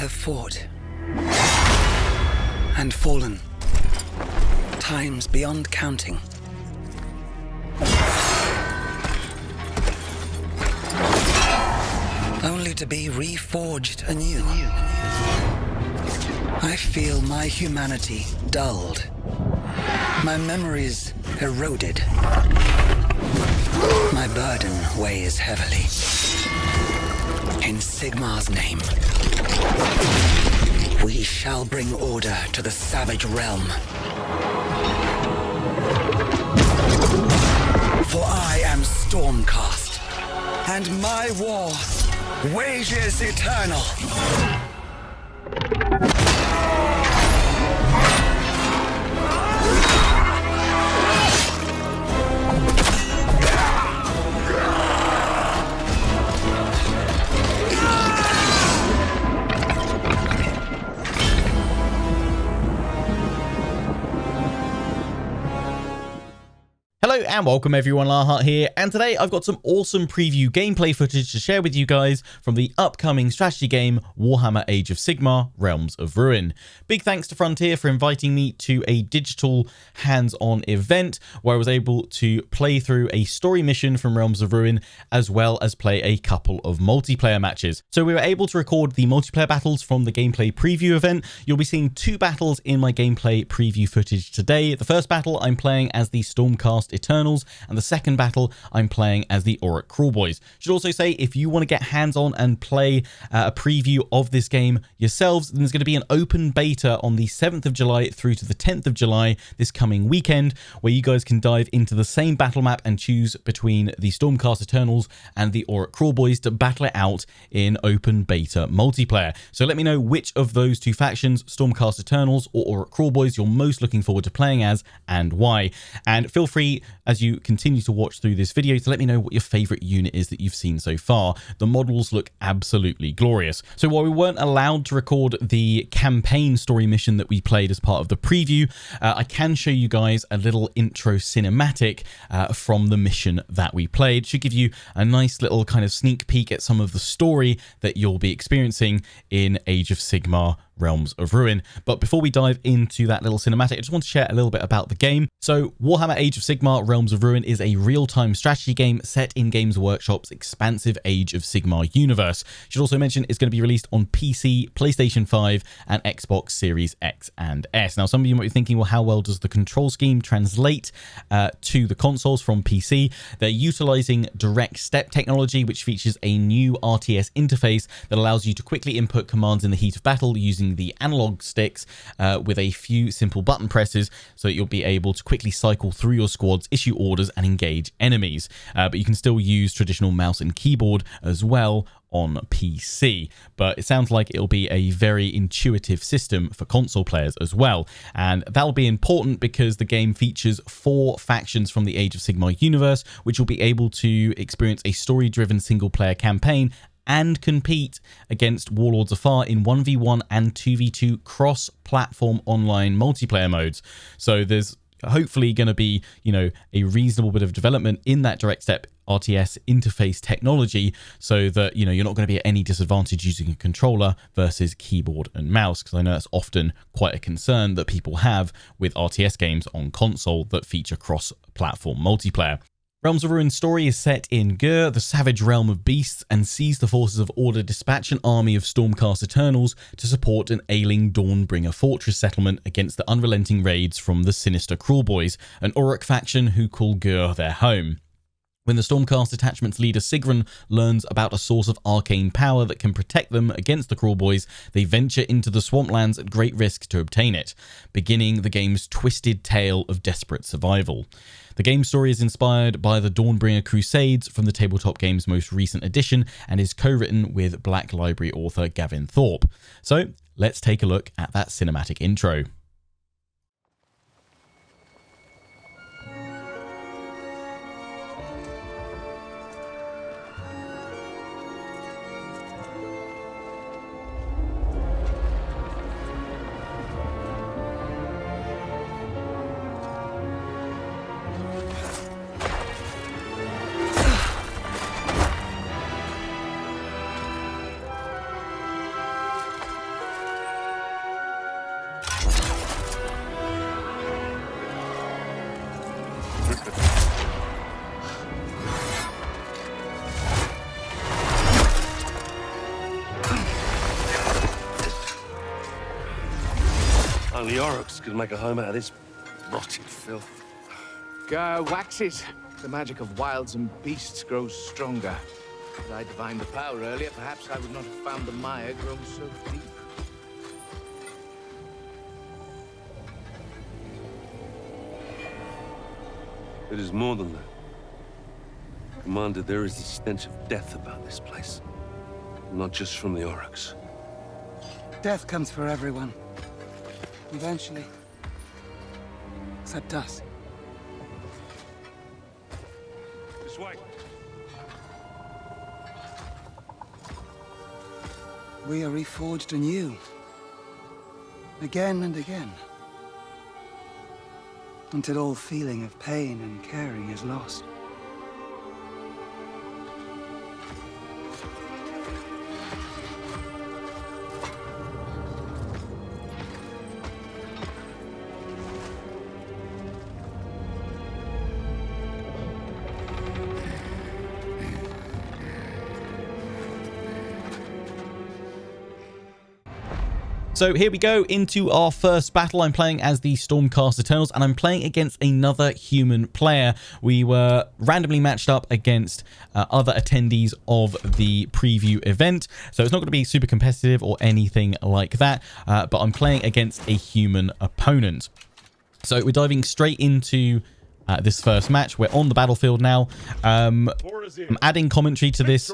have fought and fallen times beyond counting. Only to be reforged anew. I feel my humanity dulled, my memories eroded. My burden weighs heavily. In Sigmar's name, we shall bring order to the savage realm. For I am Stormcast, and my war wages eternal. Hello and welcome everyone, Larhart here, and today I've got some awesome preview gameplay footage to share with you guys from the upcoming strategy game Warhammer Age of Sigmar Realms of Ruin. Big thanks to Frontier for inviting me to a digital hands-on event where I was able to play through a story mission from Realms of Ruin as well as play a couple of multiplayer matches. So we were able to record the multiplayer battles from the gameplay preview event. You'll be seeing two battles in my gameplay preview footage today. The first battle I'm playing as the Stormcast Eternals, and the second battle I'm playing as the ORRUK Kruleboyz. Should also say, if you want to get hands-on and play a preview of this game yourselves, then there's going to be an open beta on the 7th of July through to the 10th of July this coming weekend, where you guys can dive into the same battle map and choose between the Stormcast Eternals and the ORRUK Kruleboyz to battle it out in open beta multiplayer. So let me know which of those two factions, Stormcast Eternals or ORRUK Kruleboyz, you're most looking forward to playing as and why. And feel free, as you continue to watch through this video, to let me know what your favorite unit is that you've seen so far. The models look absolutely glorious. So while we weren't allowed to record the campaign story mission that we played as part of the preview, I can show you guys a little intro cinematic from the mission that we played. Should give you a nice little kind of sneak peek at some of the story that you'll be experiencing in Age of Sigmar Realms of Ruin. But before we dive into that little cinematic, I just want to share a little bit about the game. So Warhammer Age of Sigmar Realms of Ruin is a real-time strategy game set in Games Workshop's expansive Age of Sigmar universe. Should also mention it's going to be released on PC, PlayStation 5 and Xbox Series X and S. Now some of you might be thinking, well, how well does the control scheme translate to the consoles from PC? They're utilizing direct step technology, which features a new RTS interface that allows you to quickly input commands in the heat of battle using the analog sticks with a few simple button presses, so that you'll be able to quickly cycle through your squads, issue orders and engage enemies. But you can still use traditional mouse and keyboard as well on PC. But it sounds like it'll be a very intuitive system for console players as well. And that'll be important because the game features 4 factions from the Age of Sigmar universe, which will be able to experience a story-driven single-player campaign and compete against Warlords Afar in 1v1 and 2v2 cross-platform online multiplayer modes. So there's hopefully going to be, a reasonable bit of development in that direct step RTS interface technology, so that, you're not going to be at any disadvantage using a controller versus keyboard and mouse, because I know that's often quite a concern that people have with RTS games on console that feature cross-platform multiplayer. Realms of Ruin's story is set in Ghur, the savage realm of beasts, and sees the forces of Order dispatch an army of Stormcast Eternals to support an ailing Dawnbringer fortress settlement against the unrelenting raids from the sinister Kruleboyz, an ORRUK faction who call Ghur their home. When the Stormcast detachment's leader Sigmar learns about a source of arcane power that can protect them against the Kruleboyz, they venture into the swamplands at great risk to obtain it, beginning the game's twisted tale of desperate survival. The game's story is inspired by the Dawnbringer Crusades from the tabletop game's most recent edition and is co-written with Black Library author Gavin Thorpe. So let's take a look at that cinematic intro. ORRUKs could make a home out of this rotted filth. Wax it. The magic of wilds and beasts grows stronger. Had I divined the power earlier, perhaps I would not have found the mire grown so deep. It is more than that. Commander, there is a stench of death about this place. Not just from the ORRUKs. Death comes for everyone. Eventually. Except us. This way. We are reforged anew. Again and again. Until all feeling of pain and caring is lost. So here we go into our first battle. I'm playing as the Stormcast Eternals, and I'm playing against another human player. We were randomly matched up against other attendees of the preview event, so it's not going to be super competitive or anything like that, but I'm playing against a human opponent. So we're diving straight into this first match. We're on the battlefield now. I'm adding commentary to this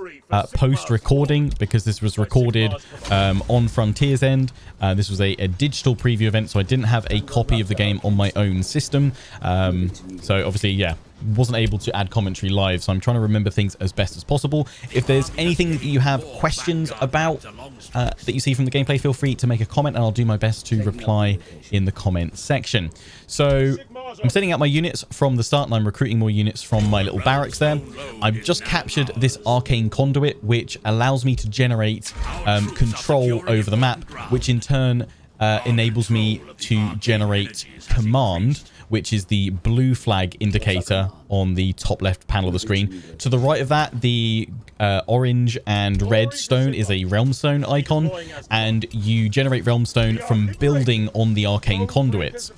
post-recording because this was recorded on Frontier's end. This was a digital preview event, so I didn't have a copy of the game on my own system. So obviously, yeah, wasn't able to add commentary live, so I'm trying to remember things as best as possible. If there's anything that you have questions about that you see from the gameplay, feel free to make a comment and I'll do my best to reply in the comment section. So I'm setting out my units from the start and I'm recruiting more units from my little barracks there. I've just captured this arcane conduit, which allows me to generate control over the map, which in turn enables me to generate command, which is the blue flag indicator on the top left panel of the screen. To the right of that, the orange and red stone is a realm stone icon, and you generate realm stone from building on the arcane conduits.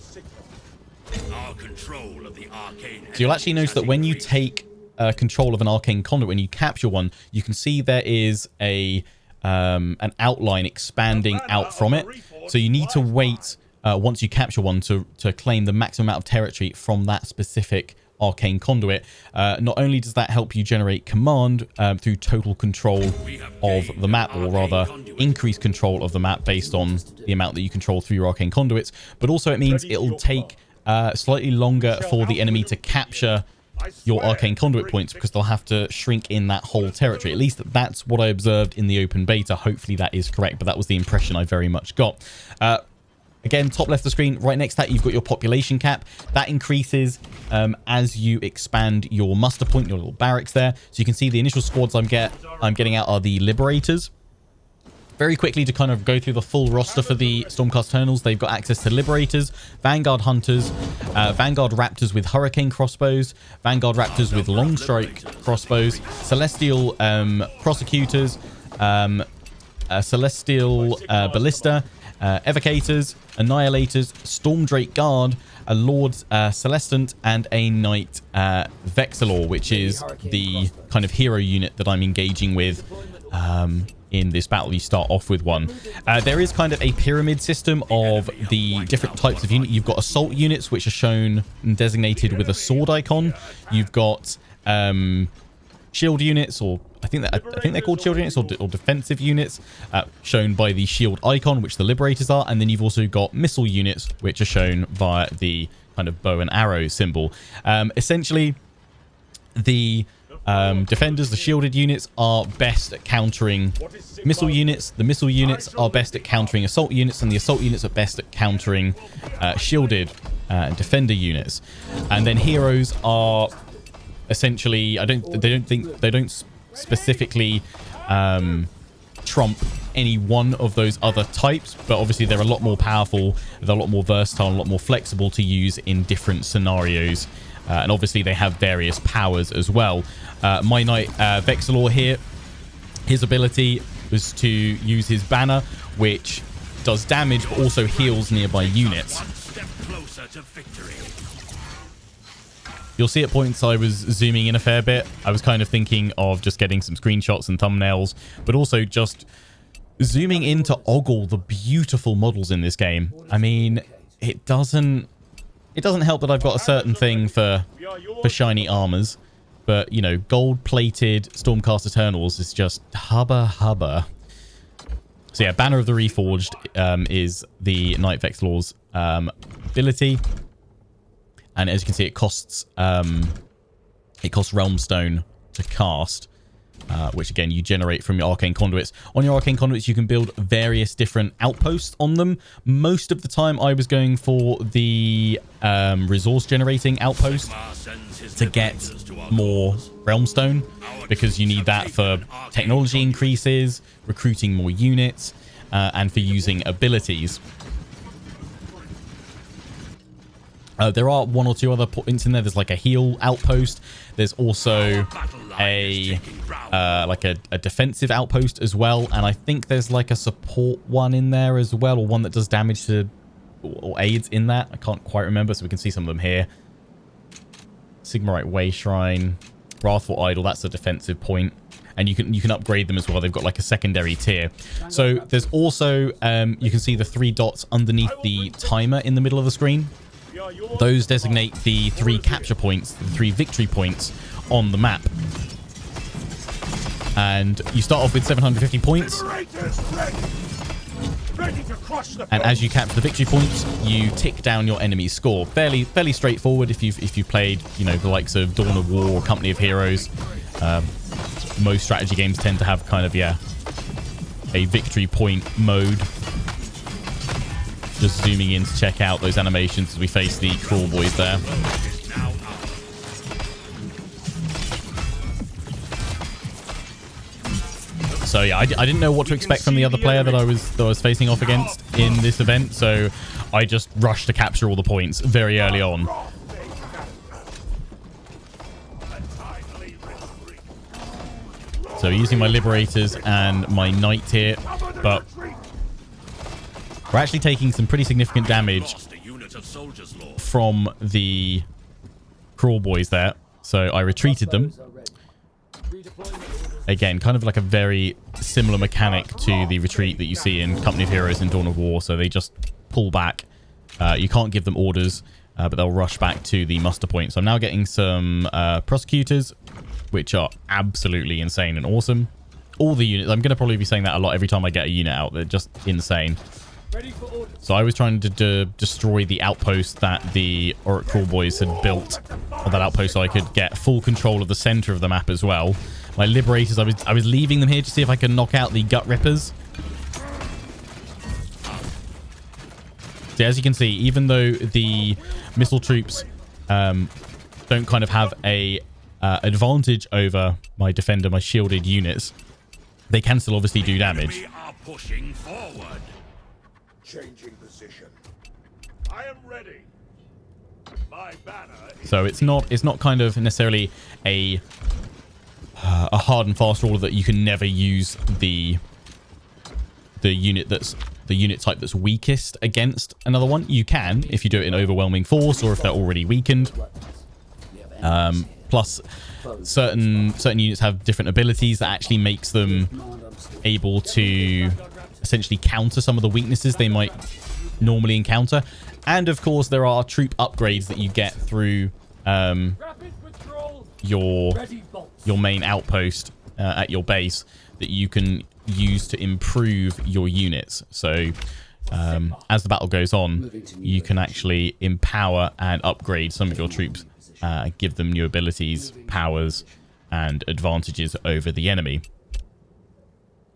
So you'll actually notice that when you take control of an arcane conduit, when you capture one, you can see there is a an outline expanding out from it. So you need to wait once you capture one to claim the maximum amount of territory from that specific arcane conduit. Not only does that help you generate command through total control of the map, or rather increase control of the map based on the amount that you control through your arcane conduits, but also it means it'll take slightly longer for the enemy to capture your arcane conduit points, because they'll have to shrink in that whole territory. At least that's what I observed in the open beta. Hopefully that is correct, but that was the impression I very much got. Again, top left of the screen, right next to that, you've got your population cap. That increases as you expand your muster point, your little barracks there. So you can see the initial squads I'm getting out are the Liberators. Very quickly, to kind of go through the full roster for the Stormcast Eternals, they've got access to Liberators, Vanguard Hunters, Vanguard Raptors with Hurricane Crossbows, Vanguard Raptors with Long Strike Crossbows, Celestial Prosecutors, Celestial Ballista, Evocators, Annihilators, Stormdrake Guard, a Lord Celestant, and a Knight Vexilor, which is the kind of hero unit that I'm engaging with in this battle. You start off with one. There is kind of a pyramid system of the different types of unit. You've got assault units, which are shown and designated with a sword icon. You've got shield units, or I think they're called shield units, or defensive units, shown by the shield icon, which the Liberators are. And then you've also got missile units, which are shown via the kind of bow and arrow symbol. Essentially, the defenders, the shielded units, are best at countering missile units. The missile units are best at countering assault units, and the assault units are best at countering shielded defender units. And then heroes are essentially, they don't specifically trump any one of those other types, but obviously they're a lot more powerful, they're a lot more versatile, a lot more flexible to use in different scenarios. And obviously they have various powers as well. My Knight Vexilor here, his ability was to use his banner, which does damage, but also heals nearby units. You'll see at points I was zooming in a fair bit. I was kind of thinking of just getting some screenshots and thumbnails, but also just zooming in to ogle the beautiful models in this game. I mean, it doesn't help that I've got a certain thing for shiny armors, but you know, gold-plated Stormcast Eternals is just hubba. So yeah, Banner of the Reforged is the Night Vexlor's ability. And as you can see, it costs Realm Stone to cast, which again you generate from your Arcane Conduits. On your Arcane Conduits, you can build various different outposts on them. Most of the time, I was going for the resource generating outpost to get more Realm Stone, because you need that for technology increases, recruiting more units, and for using abilities. There are one or two other points in there. There's like a heal outpost. There's also a defensive outpost as well. And I think there's like a support one in there as well, or one that does damage to or aids in that. I can't quite remember, so we can see some of them here. Sigmarite Way Shrine, Wrathful Idol, that's a defensive point. And you can upgrade them as well. They've got like a secondary tier. So there's also, you can see the 3 dots underneath the timer in the middle of the screen. Those designate the 3 capture points, the 3 victory points on the map. And you start off with 750 points. And as you capture the victory points, you tick down your enemy's score. Fairly straightforward if you've played, you know, the likes of Dawn of War or Company of Heroes. Most strategy games tend to have kind of, yeah, a victory point mode. Just zooming in to check out those animations as we face the Kruleboyz there. So yeah, I didn't know what to expect from the other player that I was facing off against in this event, so I just rushed to capture all the points very early on. So using my Liberators and my Knight here, but we're actually taking some pretty significant damage from the Kruleboyz there. So I retreated them. Again, kind of like a very similar mechanic to the retreat that you see in Company of Heroes and Dawn of War. So they just pull back. You can't give them orders, but they'll rush back to the muster point. So I'm now getting some prosecutors, which are absolutely insane and awesome. All the units, I'm going to probably be saying that a lot every time I get a unit out. They're just insane. So I was trying to destroy the outpost that the ORRUK Kruleboyz had built on that outpost, so I could get full control of the center of the map as well. My Liberators, I was leaving them here to see if I could knock out the Gut Rippers. So as you can see, even though the missile troops don't kind of have a advantage over my defender, my shielded units, they can still obviously do damage. We are pushing forward. Changing position. I am ready. My banner. So it's not kind of necessarily a hard and fast rule that you can never use the unit type that's weakest against another one. You can if you do it in overwhelming force or if they're already weakened. Plus, certain units have different abilities that actually makes them able to essentially counter some of the weaknesses they might normally encounter. And of course, there are troop upgrades that you get through your main outpost at your base that you can use to improve your units. So as the battle goes on, you can actually empower and upgrade some of your troops, give them new abilities, powers, and advantages over the enemy.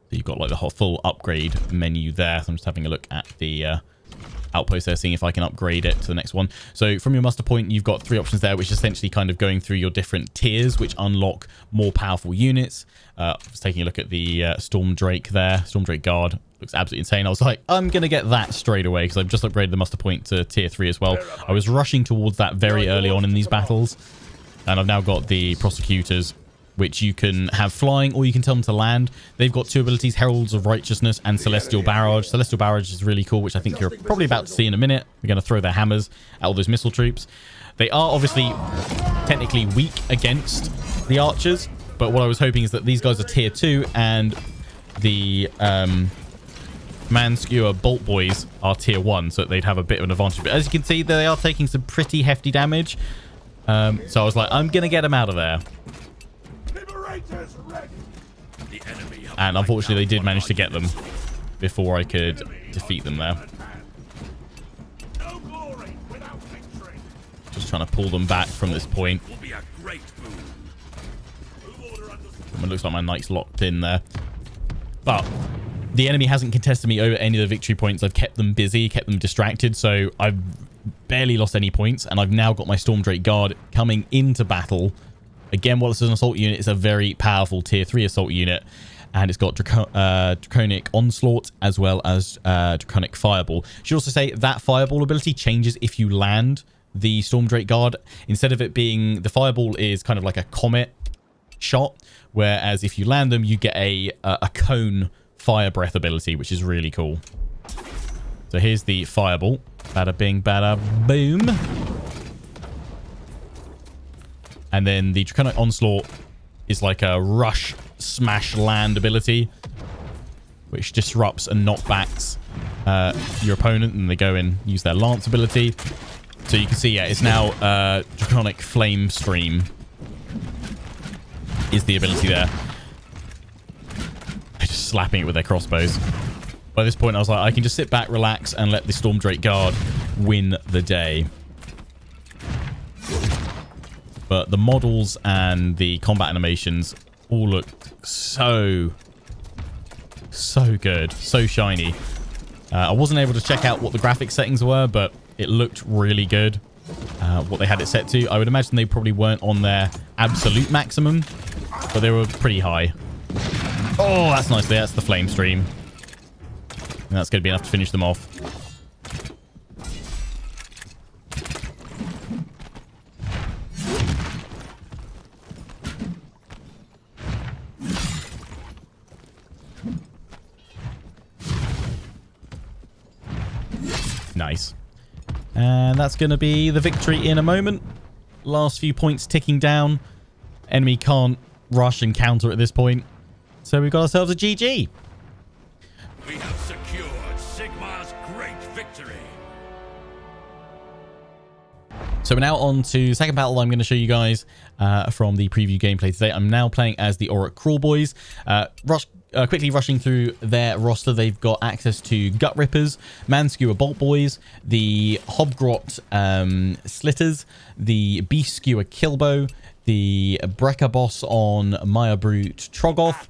So you've got like the whole full upgrade menu there. So I'm just having a look at the outpost there, seeing if I can upgrade it to the next one. So from your muster point, you've got 3 options there, which is essentially kind of going through your different tiers, which unlock more powerful units. I was taking a look at the Storm Drake there. Storm Drake Guard looks absolutely insane. I was like, I'm going to get that straight away because I've just upgraded the muster point to tier 3 as well. I was rushing towards that very early on in these battles. And I've now got the prosecutors, which you can have flying or you can tell them to land. They've got 2 abilities, Heralds of Righteousness and Celestial Barrage. Celestial Barrage is really cool, which I think you're probably about to see in a minute. They're going to throw their hammers at all those missile troops. They are obviously technically weak against the archers, but what I was hoping is that these guys are tier 2 and the Man-Skewer Bolt Boys are tier 1, so that they'd have a bit of an advantage. But as you can see, they are taking some pretty hefty damage. So I was like, I'm going to get them out of there. And unfortunately, they did manage to get them before I could defeat them there. Just trying to pull them back from this point. It looks like my knight's locked in there. But the enemy hasn't contested me over any of the victory points. I've kept them busy, kept them distracted, so I've barely lost any points, and I've now got my Stormdrake Guard coming into battle. Again, while it's an assault unit, it's a very powerful tier 3 assault unit, and it's got Draconic Onslaught as well as Draconic Fireball. Should also say that Fireball ability changes if you land the Stormdrake Guard. Instead of it being, the Fireball is kind of like a comet shot, whereas if you land them, you get a cone fire breath ability, which is really cool. So here's the Fireball. Bada bing, bada boom. And then the Draconic Onslaught is like a rush smash land ability, which disrupts and knockbacks your opponent, and they go and use their lance ability. So you can see, yeah, it's now Draconic Flame Stream is the ability there. They're just slapping it with their crossbows. By this point, I was like, I can just sit back, relax, and let the Stormdrake Guard win the day. But the models and the combat animations all look so good, so shiny. I wasn't able to check out what the graphics settings were, but it looked really good. What they had it set to, I would imagine they probably weren't on their absolute maximum, but they were pretty high. Oh, that's nice. That's the flame stream. And that's going to be enough to finish them off. Nice. And that's going to be the victory in a moment. Last few points ticking down. Enemy can't rush and counter at this point. So we've got ourselves a GG. We have secured Sigmar's great victory. So we're now on to the second battle I'm going to show you guys from the preview gameplay today. I'm now playing as the ORRUK Kruleboyz. Quickly rushing through their roster, they've got access to Gut Rippers, Man-Skewer Bolt Boys, the Hobgrot Slitters, the Beast Skewer Killbow, the Brecker Boss on Maya Brute Troggoth,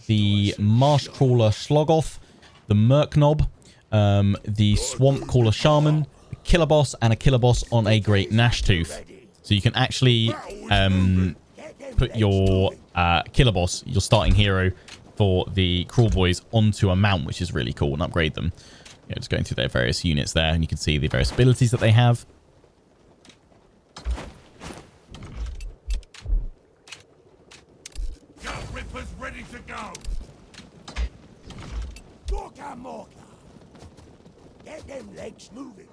the Marsh Crawler Sloggoth, the Merknob, the Swamp Caller Shaman, a Killer Boss, and a Killer Boss on a Great Gnashtooth. So you can actually put your Killer Boss, your starting hero for the Kruleboyz, onto a mount, which is really cool, and upgrade them. Yeah, just going through their various units there, and you can see the various abilities that they have. Gut Rippers ready to go. Get them legs moving.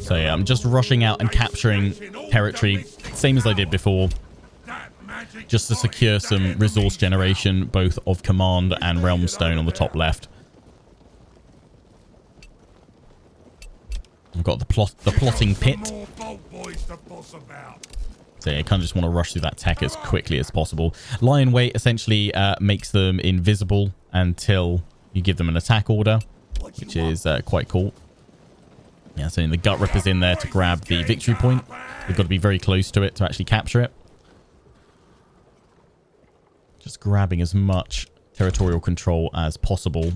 So yeah, I'm just rushing out and capturing territory, same as I did before, just to secure some resource generation, both of Command and Realm Stone on the top left. I've got the plotting pit. So yeah, I kind of just want to rush through that tech as quickly as possible. Lion Weight essentially makes them invisible until you give them an attack order, which is quite cool. Yeah, so the Gut Ripper's in there to grab the victory point. We've got to be very close to it to actually capture it. Just grabbing as much territorial control as possible.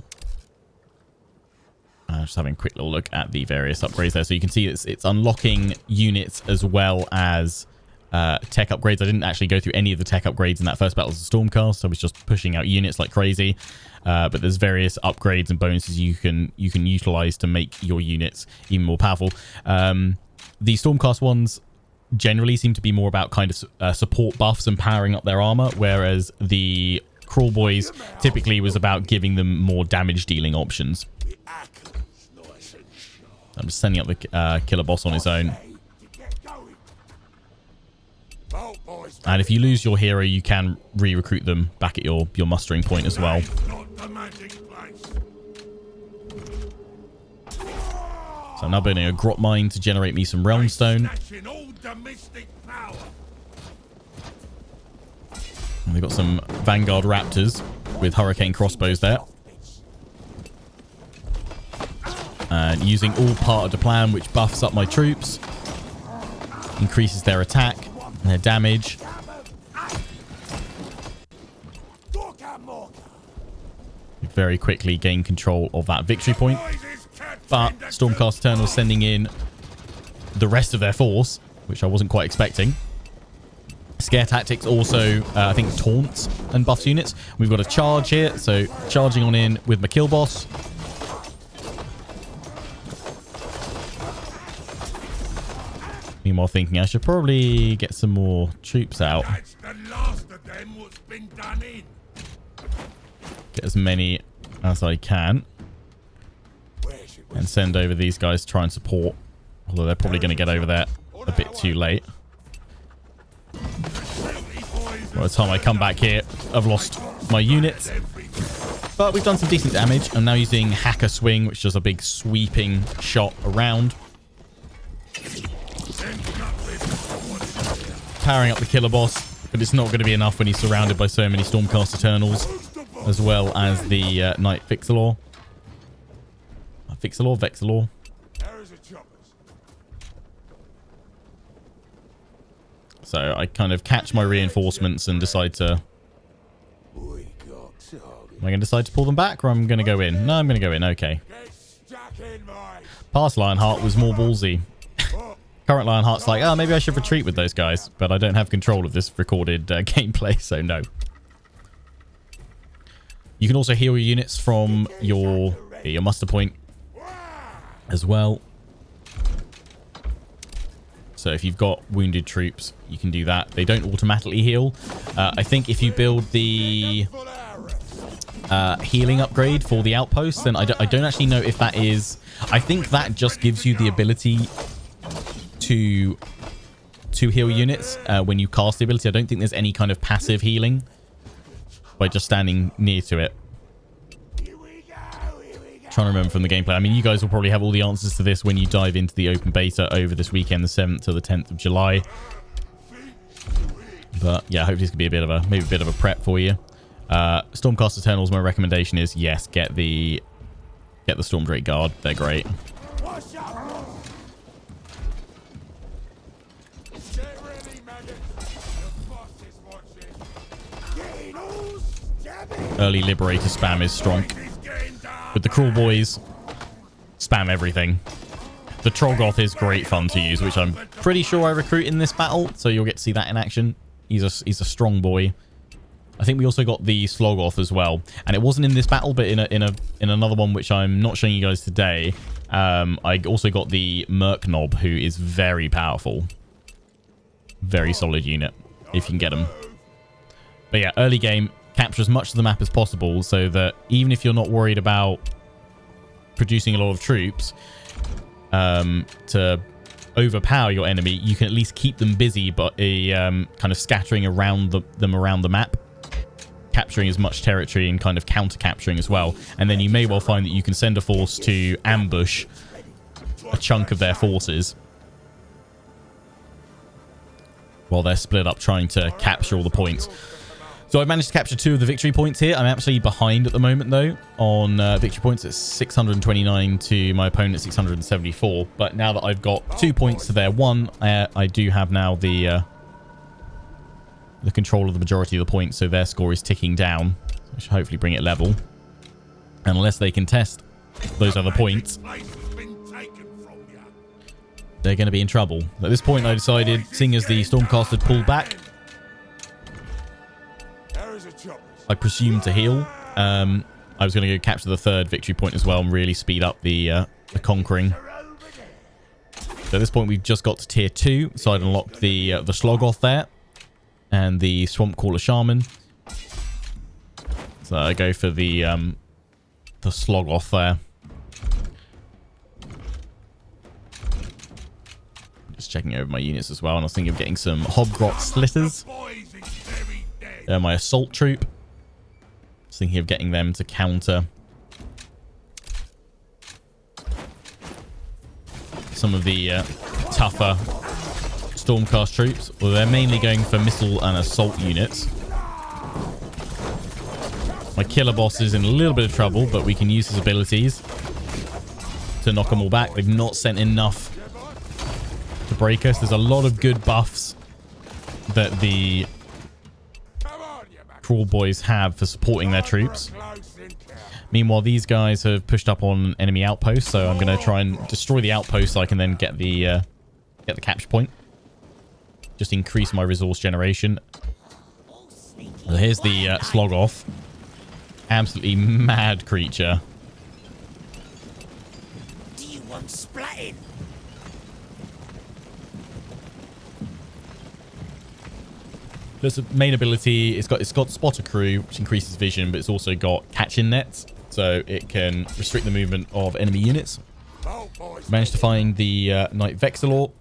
Just having a quick little look at the various upgrades there. So you can see it's unlocking units as well as tech upgrades. I didn't actually go through any of the tech upgrades in that first battle as a Stormcast. I was just pushing out units like crazy. But there's various upgrades and bonuses you can utilize to make your units even more powerful. The Stormcast ones generally seem to be more about kind of support buffs and powering up their armor, whereas the Kruleboyz typically was about giving them more damage dealing options. I'm just sending up the killer boss on his own. And if you lose your hero, you can re-recruit them back at your mustering point as well. So I'm now building a grot mine to generate me some realm stone. And we've got some Vanguard Raptors with hurricane crossbows there. And using all part of the plan, which buffs up my troops, increases their attack and their damage. We very quickly gain control of that victory point. But Stormcast Eternals sending in the rest of their force, which I wasn't quite expecting. Scare tactics also, I think, taunts and buffs units. We've got a charge here, so charging on in with my kill boss. Meanwhile, thinking I should probably get some more troops out. Get as many as I can. And send over these guys to try and support. Although they're probably going to get over there a bit too late. By the time I come back here, I've lost my units. But we've done some decent damage. I'm now using Hacker Swing, which does a big sweeping shot around. Powering up the killer boss. But it's not going to be enough when he's surrounded by so many Stormcast Eternals. As well as the Knight Vexillor. Vexillor. So I kind of catch my reinforcements and decide to... Am I going to decide to pull them back, or I'm going to go in? No, I'm going to go in. Okay. Past Lionheart was more ballsy. Current Lionheart's like, oh, maybe I should retreat with those guys. But I don't have control of this recorded gameplay, so no. You can also heal your units from your muster point as well. So if you've got wounded troops, you can do that. They don't automatically heal. I think if you build the healing upgrade for the outpost, then I don't actually know if that is... I think that just gives you the ability to heal units when you cast the ability. I don't think there's any kind of passive healing by just standing near to it. Trying to remember from the gameplay. I mean, you guys will probably have all the answers to this when you dive into the open beta over this weekend, the 7th to the 10th of July. But yeah, hopefully this could be a bit of a prep for you. Stormcast Eternals, my recommendation is yes, get the Stormdrake Guard. They're great. Early Liberator spam is strong. With the Kruleboyz, spam everything. The Troggoth is great fun to use, which I'm pretty sure I recruit in this battle, so you'll get to see that in action. He's a strong boy. I think we also got the Sloggoth as well, and it wasn't in this battle, but in another one which I'm not showing you guys today. I also got the Merc Knob, who is very powerful, very solid unit if you can get him. But yeah, early game. Capture as much of the map as possible so that even if you're not worried about producing a lot of troops to overpower your enemy, you can at least keep them busy, but kind of scattering around them around the map, capturing as much territory and kind of counter capturing as well. And then you may well find that you can send a force to ambush a chunk of their forces while they're split up trying to capture all the points. So I've managed to capture 2 of the victory points here. I'm actually behind at the moment, though, on victory points. It's 629 to my opponent, 674. But now that I've got 2 points to their 1, I do have now the control of the majority of the points, so their score is ticking down. I should hopefully bring it level. And unless they contest those other points, they're going to be in trouble. At this point, I decided, seeing as the Stormcast had pulled back, I presume to heal. I was going to go capture the 3rd victory point as well and really speed up the conquering. So at this point, we've just got to tier 2. So I'd unlocked the Slogoth there and the Swamp Caller Shaman. So I go for the Slogoth there. Just checking over my units as well, and I was thinking of getting some Hobgrot Slitters. My Assault Troop. I was thinking of getting them to counter some of the tougher Stormcast troops. Well, they're mainly going for missile and assault units. My killer boss is in a little bit of trouble, but we can use his abilities to knock them all back. They've not sent enough to break us. There's a lot of good buffs that the Kruleboyz have for supporting their troops. Meanwhile, these guys have pushed up on enemy outposts, so I'm going to try and destroy the outpost so I can then get the capture point. Just increase my resource generation. Well, here's the Slogoth. Absolutely mad creature. Do you want splatting? There's a main ability. It's got Spotter Crew, which increases vision, but it's also got catch-in nets, so it can restrict the movement of enemy units. Managed to find the Knight Vexilor.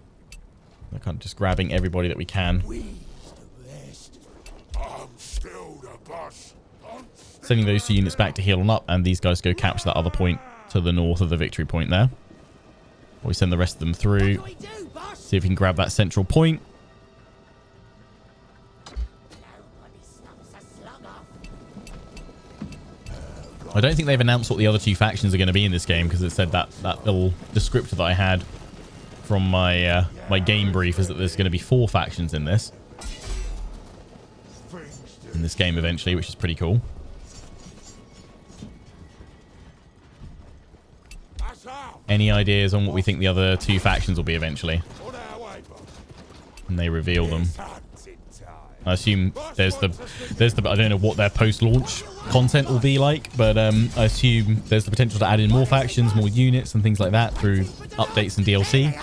They're kind of just grabbing everybody that we can. Sending those 2 units back to heal on up, and these guys go capture that other point to the north of the victory point there. We send the rest of them through. See if we can grab that central point. I don't think they've announced what the other 2 factions are going to be in this game, because it said that little descriptor that I had from my my game brief is that there's going to be 4 factions in this game eventually, which is pretty cool. Any ideas on what we think the other 2 factions will be eventually? And they reveal them. I assume there's the I don't know what their post-launch content will be like, but I assume there's the potential to add in more factions, more units and things like that through updates and DLC.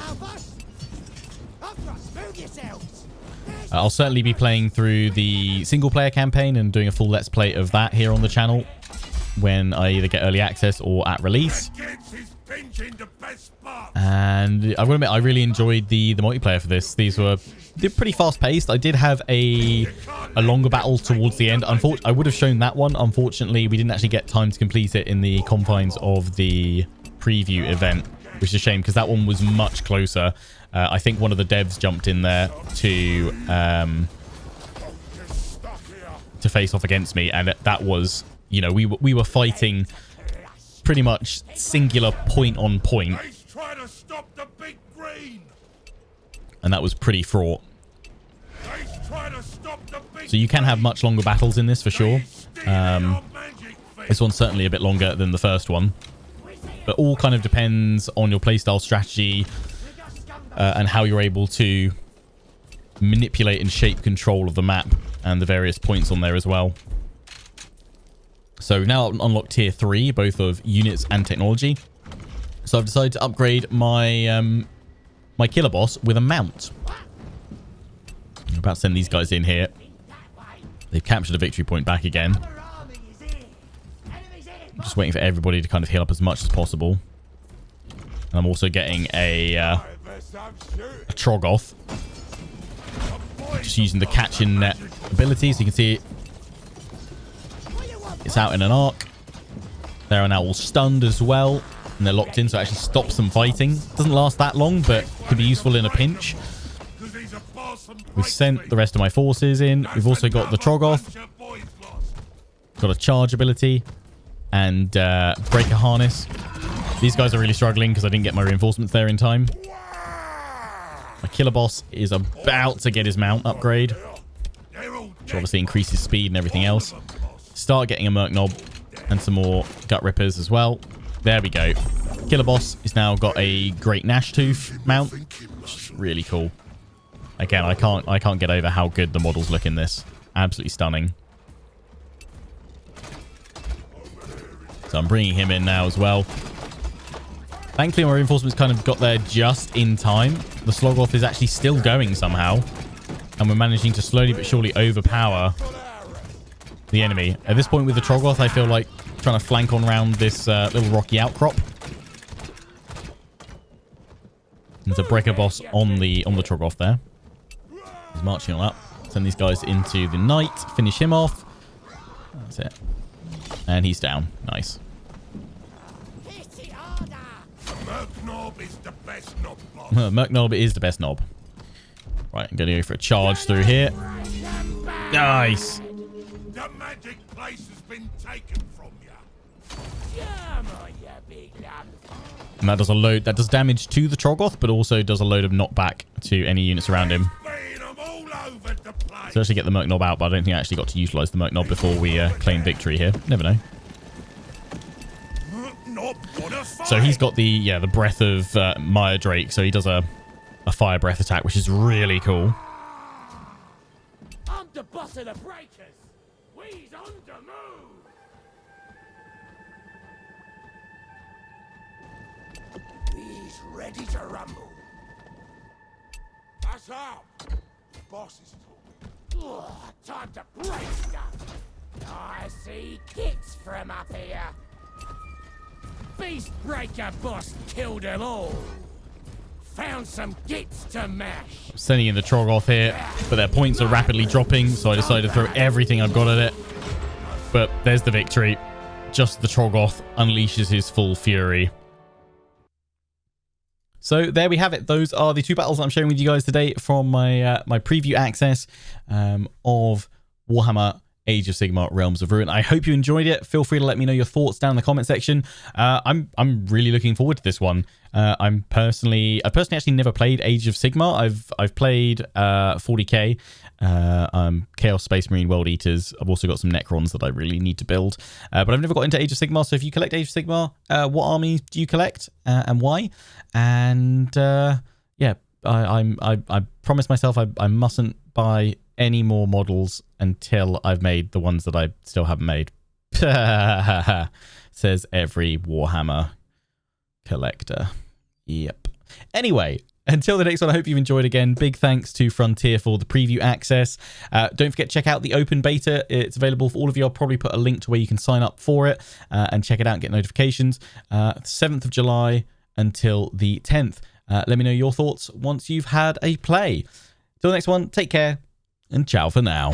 I'll certainly be playing through the single-player campaign and doing a full Let's Play of that here on the channel when I either get early access or at release. And I've got to admit, I really enjoyed the multiplayer for this. They're pretty fast-paced. I did have a longer battle towards the end. I would have shown that one. Unfortunately, we didn't actually get time to complete it in the confines of the preview event, which is a shame because that one was much closer. I think one of the devs jumped in there to face off against me, and that was, you know, we were fighting pretty much singular point on point, and that was pretty fraught. So you can have much longer battles in this for sure. This one's certainly a bit longer than the first one, but all kind of depends on your playstyle strategy and how you're able to manipulate and shape control of the map and the various points on there as well. So now I've unlocked tier 3, both of units and technology. So I've decided to upgrade my my killer boss with a mount. I'm about to send these guys in here. They've captured a victory point back again. I'm just waiting for everybody to kind of heal up as much as possible. And I'm also getting a Trogoth. Just using the catch-in net ability, so you can see it's out in an arc. They're now all stunned as well, and they're locked in, so it actually stops them fighting. Doesn't last that long, but could be useful in a pinch. We've sent the rest of my forces in. We've also got the Trogoth. Got a charge ability and breaker harness. These guys are really struggling because I didn't get my reinforcements there in time. My killer boss is about to get his mount upgrade, which obviously increases speed and everything else. Start getting a Merc Knob and some more Gut Rippers as well. There we go. Killer boss has now got a Great Gnash Tooth mount, which is really cool. Again, I can't get over how good the models look in this. Absolutely stunning. So I'm bringing him in now as well. Thankfully, my reinforcements kind of got there just in time. The Sloggoth is actually still going somehow. And we're managing to slowly but surely overpower the enemy. At this point with the Troggoth, I feel like trying to flank on around this little rocky outcrop. There's a breaker boss on the Troggoth there. He's marching on up. Send these guys into the night. Finish him off. That's it. And he's down. Nice. Merknob is the best knob, boss. Merknob is the best knob. Right, I'm going to go for a charge through here. Nice. The magic place has been taken from you. And that does a load. That does damage to the Troggoth, but also does a load of knockback to any units around him. So actually get the Merknob out, but I don't think I actually got to utilize the Merknob before we claim victory here. Never know. So he's got the breath of Maya Drake, so he does a fire breath attack, which is really cool. I'm the boss of the breakers. We's on the move. He's ready to rumble. That's up. The boss is talking. Oh, time to break stuff. I see kits from up here. Beast Breaker boss killed them all. Found some gits to mash. I'm sending in the Troggoth here, but their points are rapidly dropping, so I decided to throw everything I've got at it. But there's the victory. Just the Troggoth unleashes his full fury. So there we have it. Those are the two battles I'm sharing with you guys today from my my preview access of Warhammer Age of Sigmar Realms of Ruin. I hope you enjoyed it. Feel free to let me know your thoughts down in the comment section. I'm really looking forward to this one. I've personally actually never played Age of Sigmar. I've played 40k, Chaos Space Marine World Eaters. I've also got some Necrons that I really need to build, but I've never got into Age of Sigmar. So if you collect Age of Sigmar, what armies do you collect and why? And yeah, I promised myself I mustn't buy any more models until I've made the ones that I still haven't made. Says every Warhammer collector. Yep. Anyway, until the next one, I hope you've enjoyed again. Big thanks to Frontier for the preview access. Don't forget to check out the open beta. It's available for all of you. I'll probably put a link to where you can sign up for it and check it out and get notifications. 7th of July until the 10th. Let me know your thoughts once you've had a play. Till the next one, take care. And ciao for now.